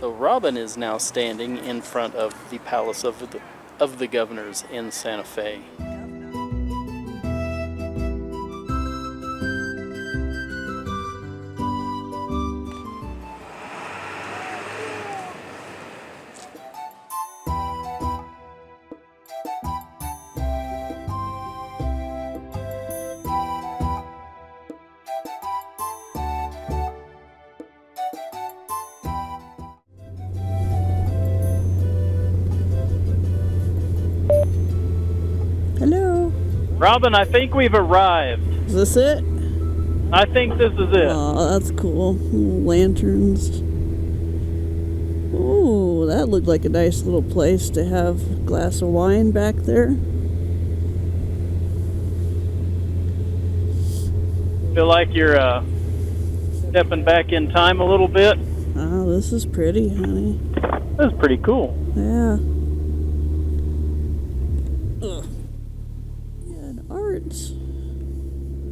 So Robin is now standing in front of the Palace of the Governors in Santa Fe. Hello. Robin, I think we've arrived. Is this it? I think this is it. Oh, that's cool. Little lanterns. Ooh, that looked like a nice little place to have a glass of wine back there. Feel like you're stepping back in time a little bit. Oh, this is pretty, honey. This is pretty cool. Yeah. Ugh. Yeah, and arts.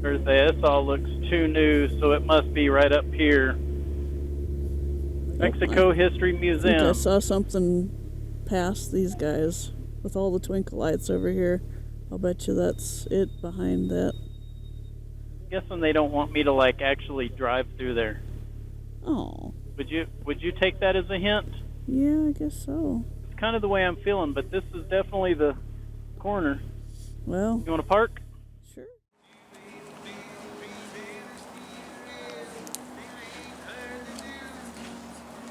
This all looks too new, so it must be right up here. Mexico History I think I Museum. saw something past these guys with all the twinkle lights over here. I'll bet you that's it behind that. Guessing they don't want me to like actually drive through there. Oh. Would you take that as a hint? Yeah, I guess so. It's kind of the way I'm feeling, but this is definitely the corner. Well, You want to park? sure.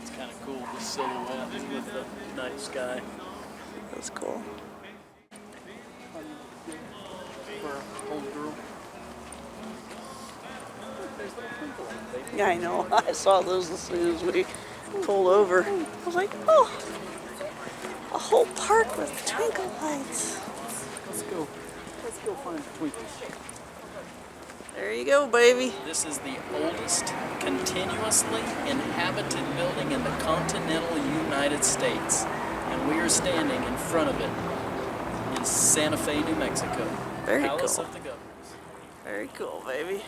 It's kind of cool, the silhouette with the night sky. That's cool. For a old girl. There's little twinkle in it, baby. Yeah, I know. I saw those as soon as we pulled over. I was like, oh, a whole park with twinkle lights. Let's go find twinkles. There you go, baby. This is the oldest continuously inhabited building in the continental United States, and we are standing in front of it in Santa Fe, New Mexico. Very Palace cool. of the Governors. Very cool, baby.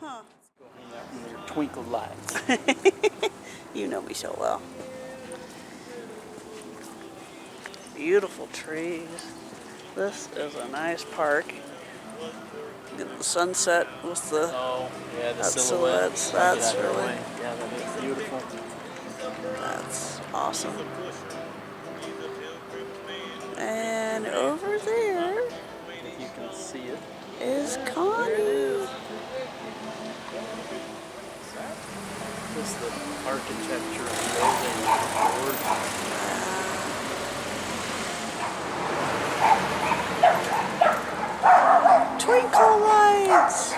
Huh. Go hang out in your twinkle lights. You know me so well. Beautiful trees. This is a nice park. Get the sunset with the Oh, yeah, the that silhouette. silhouettes. That's Yeah, really, yeah, that is beautiful. that's awesome. And over there You can see it. is Connie. Just the architecture and building gorgeous. Twinkle lights.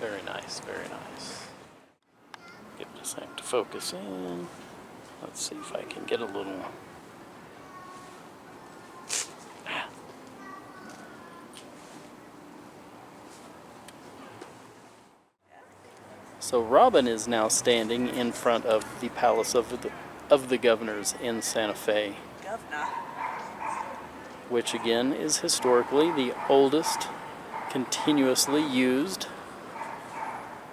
Very nice, very nice. Get this thing to focus in. Let's see if I can get a little. So Robin is now standing in front of the Palace of the Governors in Santa Fe, Governor. which again is historically the oldest continuously used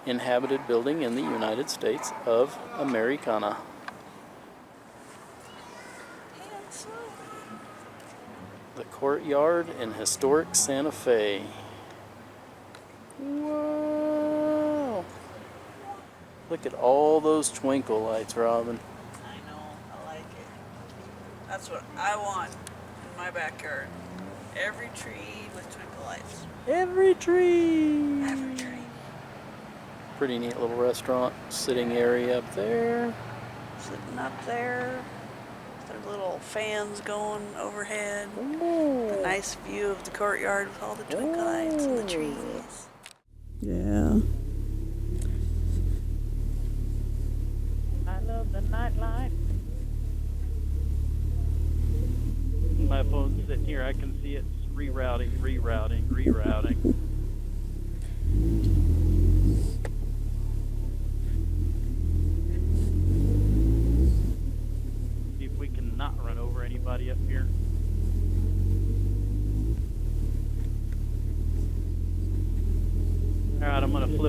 inhabited building in the United States of Americana. The Courtyard in historic Santa Fe. Wow! Look at all those twinkle lights, Robin. I know, I like it. That's what I want in my backyard. Every tree with twinkle lights. Every tree! Every tree. Pretty neat little restaurant, sitting area up there. Sitting up there. Their little fans going overhead. Ooh. A nice view of the courtyard with all the twinkle lights and the trees. Yeah. I love the nightlife. My phone's sitting here. I can see it's rerouting.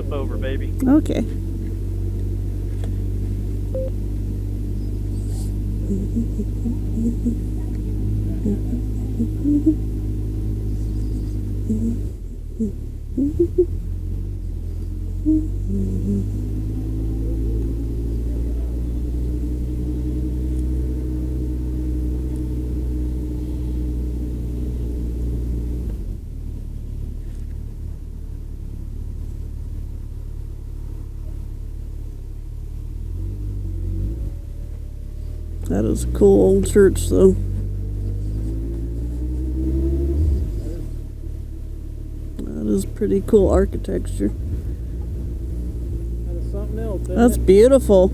flip over, baby. Okay. That is a cool old church, though. That is pretty cool architecture. That is something else, isn't That's it? beautiful.